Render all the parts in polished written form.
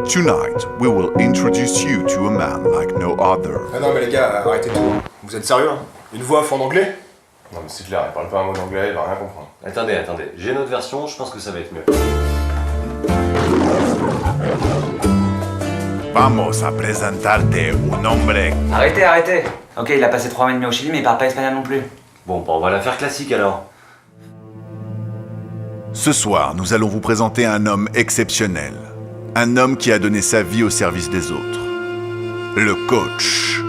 Tonight, we will introduce you to a man like no other. Ah non mais les gars, arrêtez tout. Vous êtes sérieux hein? Une voix off en anglais? Non mais c'est clair, il parle pas un mot d'anglais, il va rien comprendre. Attendez, j'ai une autre version, je pense que ça va être mieux. Vamos a presentarte un hombre. Arrêtez. Ok, il a passé 3 mois et demi au Chili, mais il parle pas espagnol non plus. Bon, bah on va la faire classique alors. Ce soir, nous allons vous présenter un homme exceptionnel. Un homme qui a donné sa vie au service des autres. Le coach.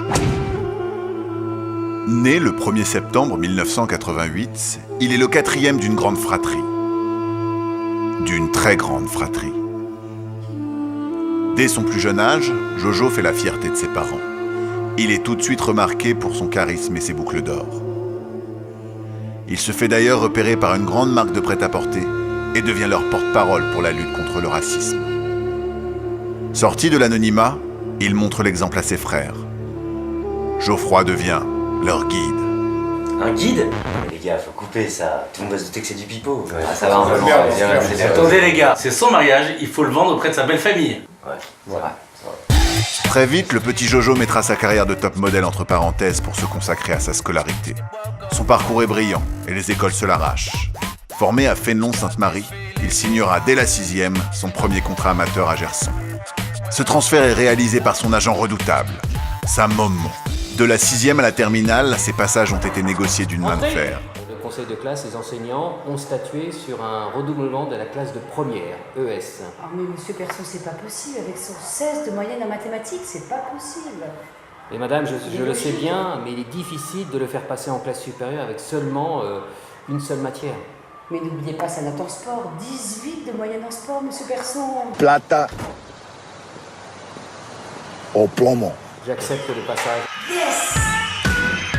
Né le 1er septembre 1988, il est le 4e d'une grande fratrie. D'une très grande fratrie. Dès son plus jeune âge, Jojo fait la fierté de ses parents. Il est tout de suite remarqué pour son charisme et ses boucles d'or. Il se fait d'ailleurs repérer par une grande marque de prêt-à-porter et devient leur porte-parole pour la lutte contre le racisme. Sorti de l'anonymat, il montre l'exemple à ses frères. Geoffroy devient leur guide. Un guide? Les gars, faut couper ça. Tout le monde va se douter que c'est du pipeau. Ouais, ça va, c'est bien, Attendez les gars, c'est son mariage, il faut le vendre auprès de sa belle famille. Ouais, c'est vrai. Très vite, le petit Jojo mettra sa carrière de top modèle entre parenthèses pour se consacrer à sa scolarité. Son parcours est brillant et les écoles se l'arrachent. Formé à Fénelon-Sainte-Marie, il signera dès la 6e son premier contrat amateur à Gerson. Ce transfert est réalisé par son agent redoutable, Sam Momon. De la 6e à la terminale, ces passages ont été négociés d'une main de fer. Le conseil de classe, les enseignants ont statué sur un redoublement de la classe de première, ES. Ah mais monsieur Person, c'est pas possible, avec son 16 de moyenne en mathématiques, c'est pas possible. Et madame, je le sais bien, mais il est difficile de le faire passer en classe supérieure avec seulement une seule matière. Mais n'oubliez pas sa note en sport, 18 de moyenne en sport, monsieur Person. Plata au plomo. J'accepte le passage. Yes!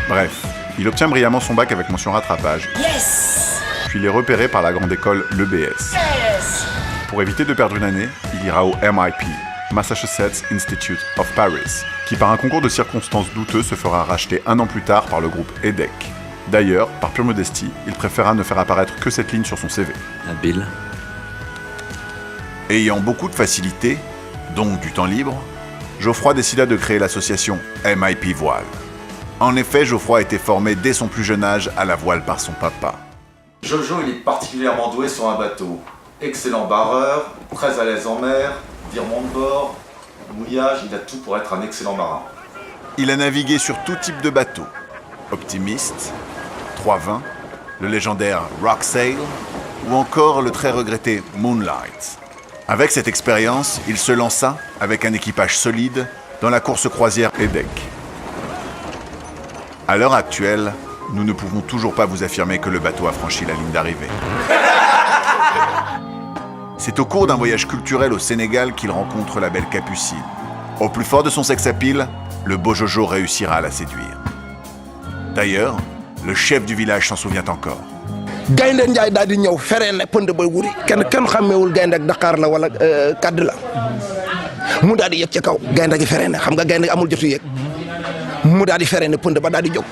Bref, il obtient brillamment son bac avec mention rattrapage. Yes! Puis il est repéré par la grande école l'EBS. Yes! Pour éviter de perdre une année, il ira au MIP, Massachusetts Institute of Paris, qui par un concours de circonstances douteux se fera racheter un an plus tard par le groupe EDEC. D'ailleurs, par pure modestie, il préféra ne faire apparaître que cette ligne sur son CV. Habile. Ayant beaucoup de facilité, donc du temps libre, Geoffroy décida de créer l'association MIP Voile. En effet, Geoffroy a été formé dès son plus jeune âge à la voile par son papa. Jojo, il est particulièrement doué sur un bateau. Excellent barreur, très à l'aise en mer, virement de bord, mouillage, il a tout pour être un excellent marin. Il a navigué sur tout type de bateau. Optimiste, 320, le légendaire Rock Sail ou encore le très regretté Moonlight. Avec cette expérience, il se lança, avec un équipage solide, dans la course croisière EDEC. À l'heure actuelle, nous ne pouvons toujours pas vous affirmer que le bateau a franchi la ligne d'arrivée. C'est au cours d'un voyage culturel au Sénégal qu'il rencontre la belle Capucine. Au plus fort de son sex-appeal, le beau Jojo réussira à la séduire. D'ailleurs, le chef du village s'en souvient encore. gaynde njaay daal di ñëw feree ne pënd ba wuri kenn xàmmeewul gaynde ak Dakar la wala kadd la mu daal di yëg ca kaw gaynde gi feree ne xam nga gaynde amul jotu yëg mu daal di feree ne pënd ba daal di jóg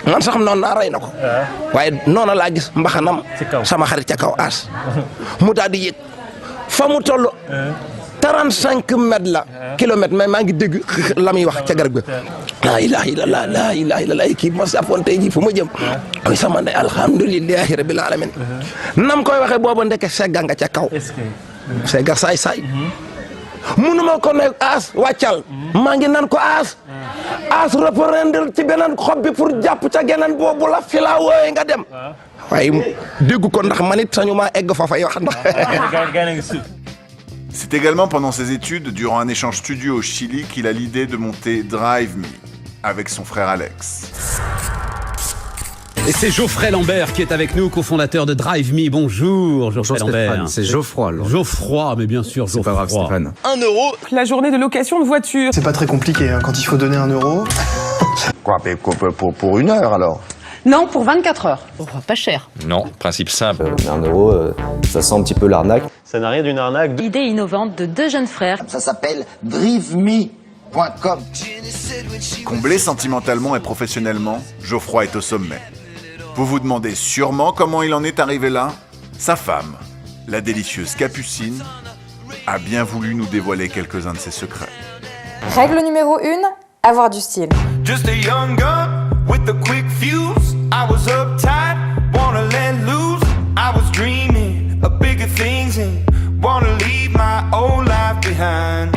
man sax noonu naa rey na ko waaye noona laa gis mbaxanam sama xarit ca kaw aas mu daal di yëg fa mu toll 35 mètres la kilomètre mais maa ngi dégg la muy wax ca garab ga laa ilaha illallah laa ilaha illallah kii ma safoon tey jii fu ma jëm ay sama ndey alhamdulilahi rabbil alamin nam koy waxee booba ndeke segga nga ca kaw segga saay munuma ko ne aas wàccal maa ngi nan ko aas reprendre ci beneen xob bi pour jàpp ca geneen boobu la fi laa wooye nga dem waaye dégg ko ndax man it sañu maa egg fa fay wax ndax C'est également pendant ses études, durant un échange studio au Chili, qu'il a l'idée de monter Drive Me avec son frère Alex. Et c'est Geoffrey Lambert qui est avec nous, cofondateur de Drive Me. Bonjour Geoffrey Lambert. C'est Geoffroy. Geoffroy, mais bien sûr, Geoffroy. C'est pas grave Stéphane. 1 euro. La journée de location de voiture. C'est pas très compliqué hein, quand il faut donner 1 euro. Quoi, mais pour 1 heure alors? Non, pour 24 heures. Oh, pas cher. Non, principe simple. 1 euro, ça sent un petit peu l'arnaque. Ça n'a rien d'une arnaque. Idée innovante de 2 jeunes frères. Ça s'appelle driveme.com. Comblé sentimentalement et professionnellement, Geoffroy est au sommet. Vous vous demandez sûrement comment il en est arrivé là? Sa femme, la délicieuse Capucine, a bien voulu nous dévoiler quelques-uns de ses secrets. Règle numéro 1, avoir du style. Just a young gun with a quick fuse. I was uptight, wanna let loose. I was dreaming of bigger things and wanna leave my old life behind.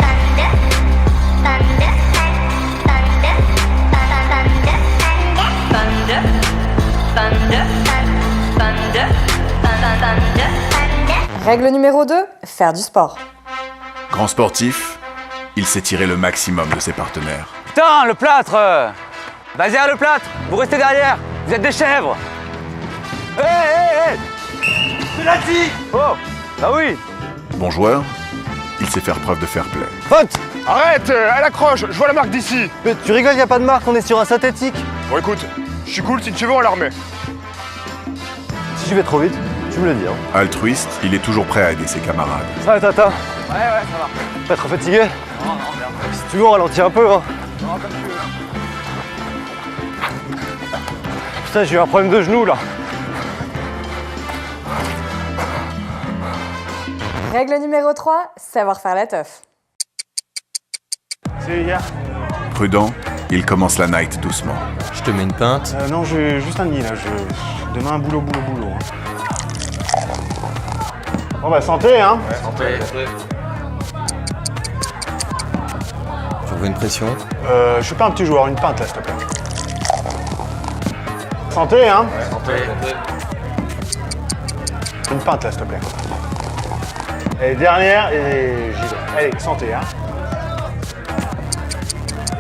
Règle numéro 2, faire du sport. Grand sportif, il s'est tiré le maximum de ses partenaires. Putain, le plâtre Vas-y, le plâtre. Vous restez derrière. Vous êtes des chèvres. Hé Penalty. Oh, bah oui. Bon joueur, il sait faire preuve de fair play. Faute. Arrête, elle accroche, je vois la marque d'ici. Mais tu rigoles, y a pas de marque, on est sur un synthétique. Bon écoute, je suis cool, si tu veux on la remet. Si je vais trop vite, tu me le dis. Hein. Altruiste, il est toujours prêt à aider ses camarades. Ça va, Tata? Ouais, ça va. Pas trop fatigué? Non, bien. Si tu veux, on ralentit un peu. Hein. Non, comme tu veux. Putain, j'ai eu un problème de genou là. Règle numéro 3, savoir faire la teuf. C'est hier. Prudent, il commence la night doucement. Je te mets une pinte. Non, juste un demi là. Demain, boulot. Hein. Bon bah santé hein. Ouais, santé. Tu veux une pression? Je suis pas un petit joueur, une pinte là s'il te plaît. Santé hein. Ouais, santé. Une pinte là s'il te plaît. Et dernière et j'y vais. Allez, santé hein.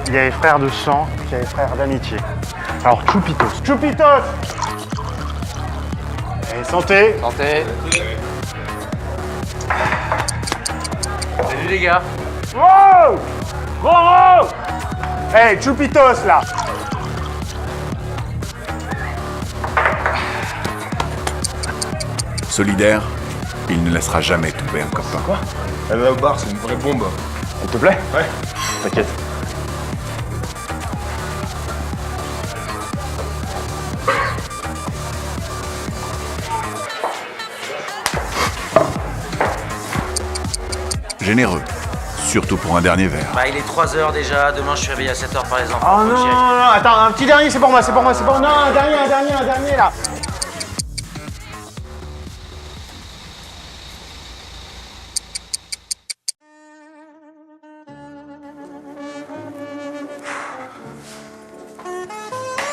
Il y a les frères de sang, il y a les frères d'amitié. Alors Choupitos. Choupitos. Allez, santé. Santé. Salut les gars. Wow! Bravo! Hey, Choupitos là. Solidaire, il ne laissera jamais tomber un copain. Quoi? Elle va au bar, c'est une vraie bombe. S'il te plaît? Ouais. T'inquiète. Généreux, surtout pour un dernier verre. Bah il est 3h déjà, demain je suis réveillé à 7h par exemple. Oh non, attends, un petit dernier c'est pour moi, Non, un dernier là.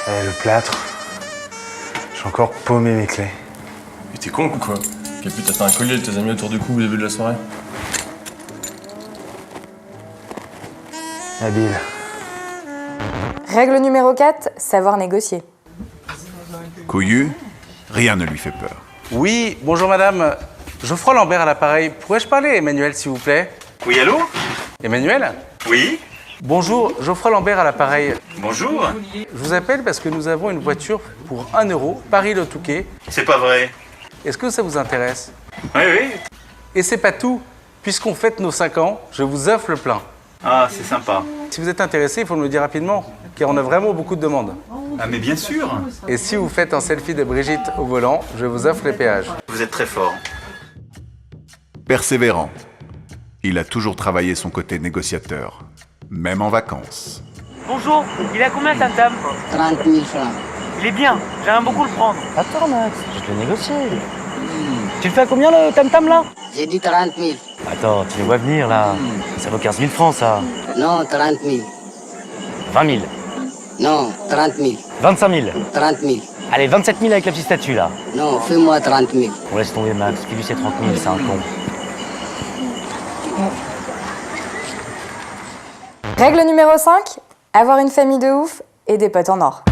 Le plâtre. J'ai encore paumé mes clés. Mais t'es con ou quoi? Quel but, t'as fait un collier de tes amis autour du cou au début de la soirée? Habile. Règle numéro 4, savoir négocier. Couillu, rien ne lui fait peur. Oui, bonjour madame. Geoffroy Lambert à l'appareil. Pourrais-je parler à Emmanuel s'il vous plaît? Oui, allô? Emmanuel? Oui? Bonjour, Geoffroy Lambert à l'appareil. Bonjour. Je vous appelle parce que nous avons une voiture pour 1 €, Paris-Le Touquet. C'est pas vrai. Est-ce que ça vous intéresse? Oui. Et c'est pas tout. Puisqu'on fête nos 5 ans, je vous offre le plein. Ah, c'est sympa. Si vous êtes intéressé, il faut me le dire rapidement, car on a vraiment beaucoup de demandes. Ah, mais bien sûr. Et si vous faites un selfie de Brigitte au volant, je vous offre les péages. Vous êtes très fort. Persévérant, il a toujours travaillé son côté négociateur, même en vacances. Bonjour, il a combien Tam Tam? 30 000 francs. Il est bien, j'aimerais beaucoup le prendre. Attends Max, je te négocie. Tu le fais à combien le Tam Tam là? J'ai dit 30 000. Attends, tu les vois venir là. Ça vaut 15 000 francs ça. Non, 30 000. 20 000. Non, 30 000. 25 000. 30 000. Allez, 27 000 avec la petite statue là. Non, fais-moi 30 000. On laisse tomber Max, fais-lui ses 30 000, c'est un con. Règle numéro 5, avoir une famille de ouf et des potes en or.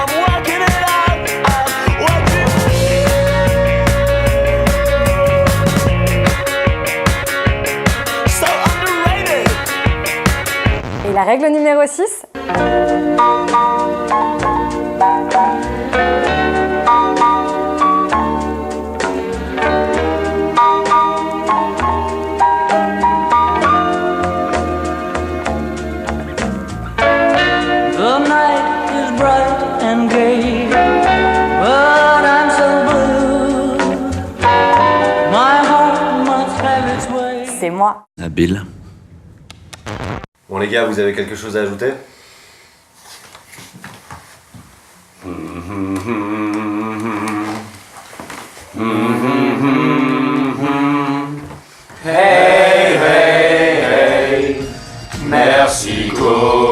Walking Et la règle numéro 6. The night is bright and gay, but I'm so blue. My heart must have its way. C'est moi. Habile. Bon les gars, vous avez quelque chose à ajouter? Hey, hey, hey, merci, go.